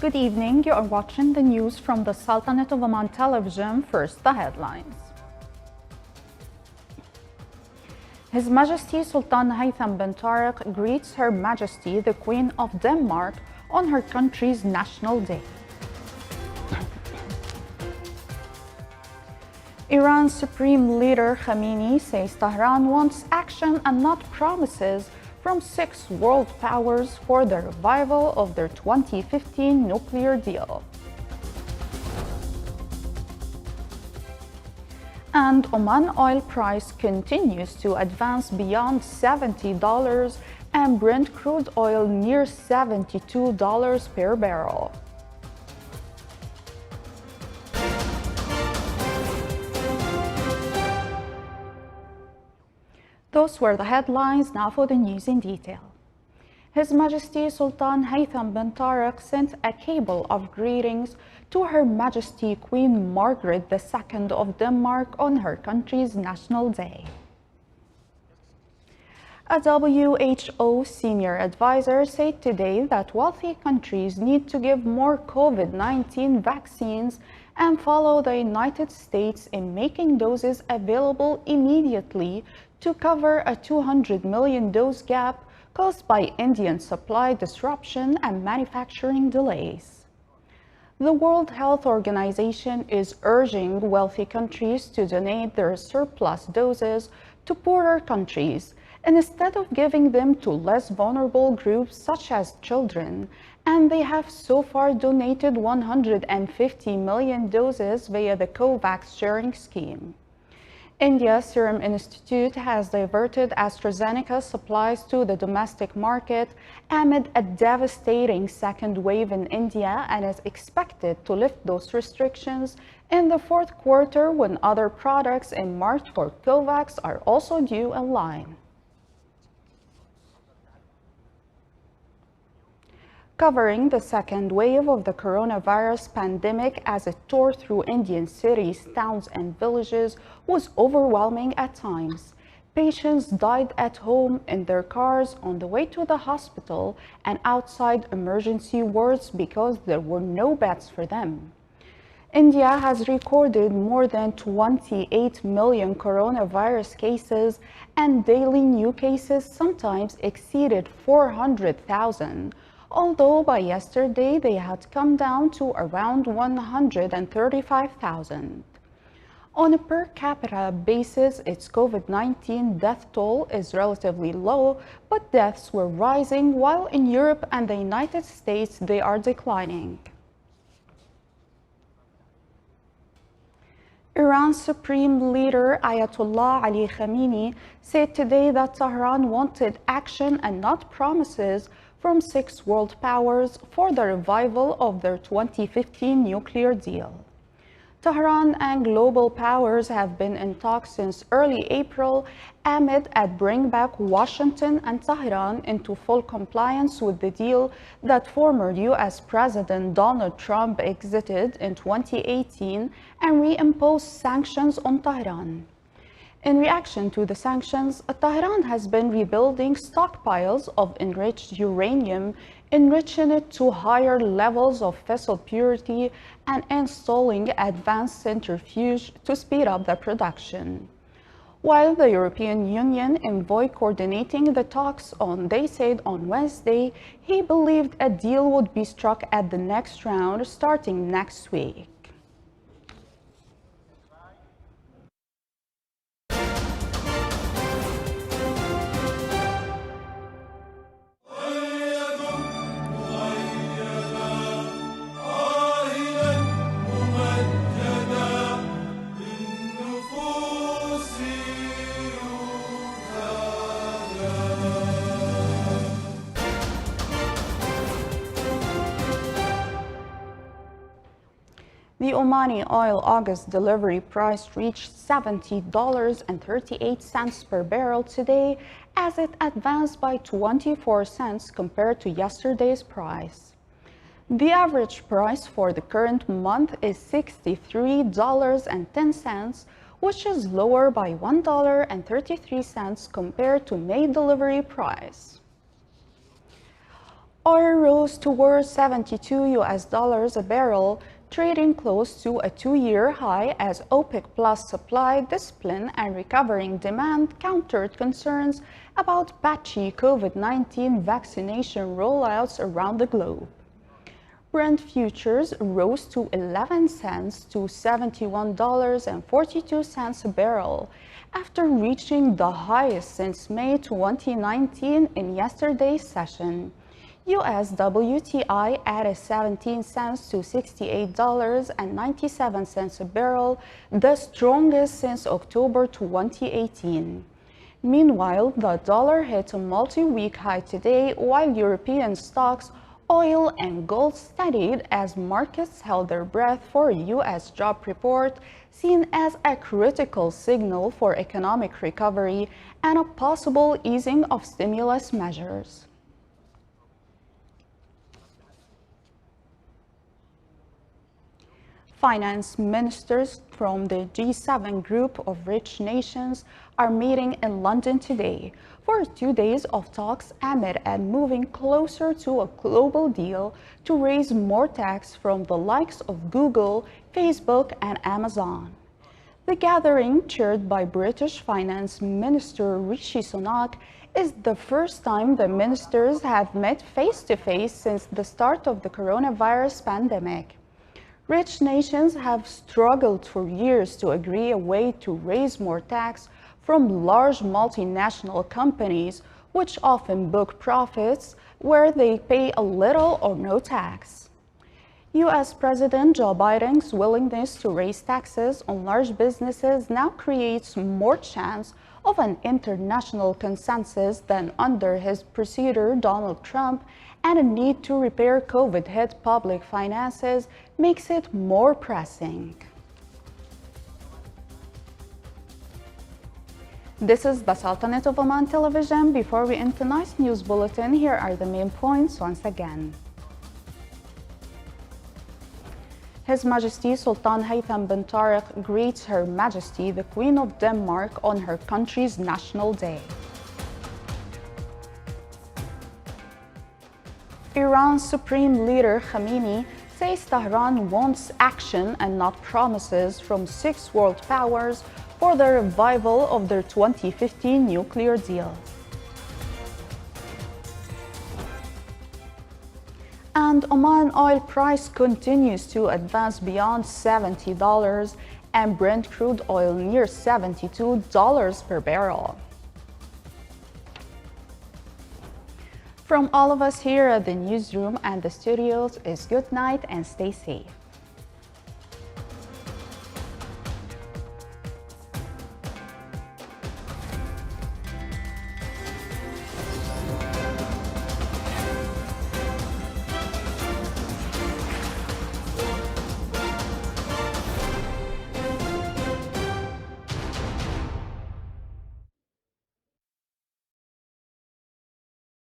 Good evening. You are watching the news from the Sultanate of Oman television. First, the headlines. His Majesty Sultan Haytham bin Tariq greets Her Majesty the Queen of Denmark on her country's National Day. Iran's Supreme Leader Khamenei says Tehran wants action and not promises from 6 world powers for the revival of their 2015 nuclear deal. And Oman oil price continues to advance beyond $70 and Brent crude oil near $72 per barrel. Those were the headlines. Now for the news in detail. His Majesty Sultan Haytham bin Tariq sent a cable of greetings to Her Majesty Queen Margaret II of Denmark on her country's National Day. A WHO senior advisor said today that wealthy countries need to give more COVID-19 vaccines and follow the United States in making doses available immediately to cover a 200 million dose gap caused by Indian supply disruption and manufacturing delays. The World Health Organization is urging wealthy countries to donate their surplus doses to poorer countries instead of giving them to less vulnerable groups such as children, and they have so far donated 150 million doses via the COVAX sharing scheme. India's Serum Institute has diverted AstraZeneca supplies to the domestic market amid a devastating second wave in India and is expected to lift those restrictions in the fourth quarter when other products in March for COVAX are also due in line. Covering the second wave of the coronavirus pandemic as it tore through Indian cities, towns, and villages was overwhelming at times. Patients died at home, in their cars, on the way to the hospital, and outside emergency wards because there were no beds for them. India has recorded more than 28 million coronavirus cases, and daily new cases sometimes exceeded 400,000. Although by yesterday they had come down to around 135,000. On a per capita basis, its COVID-19 death toll is relatively low, but deaths were rising, while in Europe and the United States they are declining. Iran's Supreme Leader Ayatollah Ali Khamenei said today that Tehran wanted action and not promises from 6 world powers for the revival of their 2015 nuclear deal. Tehran and global powers have been in talks since early April amid a bring back Washington and Tehran into full compliance with the deal that former U.S. President Donald Trump exited in 2018 and reimposed sanctions on Tehran. In reaction to the sanctions, Tehran has been rebuilding stockpiles of enriched uranium, enriching it to higher levels of fissile purity, and installing advanced centrifuge to speed up the production. While the European Union envoy coordinating the talks they said on Wednesday he believed a deal would be struck at the next round starting next week. The Omani oil August delivery price reached $70.38 per barrel today as it advanced by 24 cents compared to yesterday's price. The average price for the current month is $63.10, which is lower by $1.33 compared to May delivery price. Oil rose towards 72 US dollars a barrel, trading close to a two-year high as OPEC Plus supply discipline and recovering demand countered concerns about patchy COVID-19 vaccination rollouts around the globe. Brent futures rose to 11 cents to $71.42 a barrel after reaching the highest since May 2019 in yesterday's session. US WTI added 17 cents to $68.97 a barrel, the strongest since October 2018. Meanwhile, the dollar hit a multi-week high today while European stocks, oil and gold steadied as markets held their breath for a U.S. job report seen as a critical signal for economic recovery and a possible easing of stimulus measures. Finance ministers from the G7 group of rich nations are meeting in London today for 2 days of talks amid and moving closer to a global deal to raise more tax from the likes of Google, Facebook, and Amazon. The gathering, chaired by British Finance Minister Rishi Sunak, is the first time the ministers have met face-to-face since the start of the coronavirus pandemic. Rich nations have struggled for years to agree a way to raise more tax from large multinational companies, which often book profits where they pay a little or no tax. U.S. President Joe Biden's willingness to raise taxes on large businesses now creates more chance of an international consensus than under his precedor Donald Trump, and a need to repair COVID-hit public finances makes it more pressing. This is the Sultanate of Oman television. Before we end tonight's news bulletin, here are the main points once again. His Majesty Sultan Haytham bin Tariq greets Her Majesty the Queen of Denmark on her country's National Day. Iran's Supreme Leader Khamenei says Tehran wants action and not promises from 6 world powers for the revival of their 2015 nuclear deal. And Oman oil price continues to advance beyond $70 and Brent crude oil near $72 per barrel. From all of us here at the newsroom and the studios is good night and stay safe.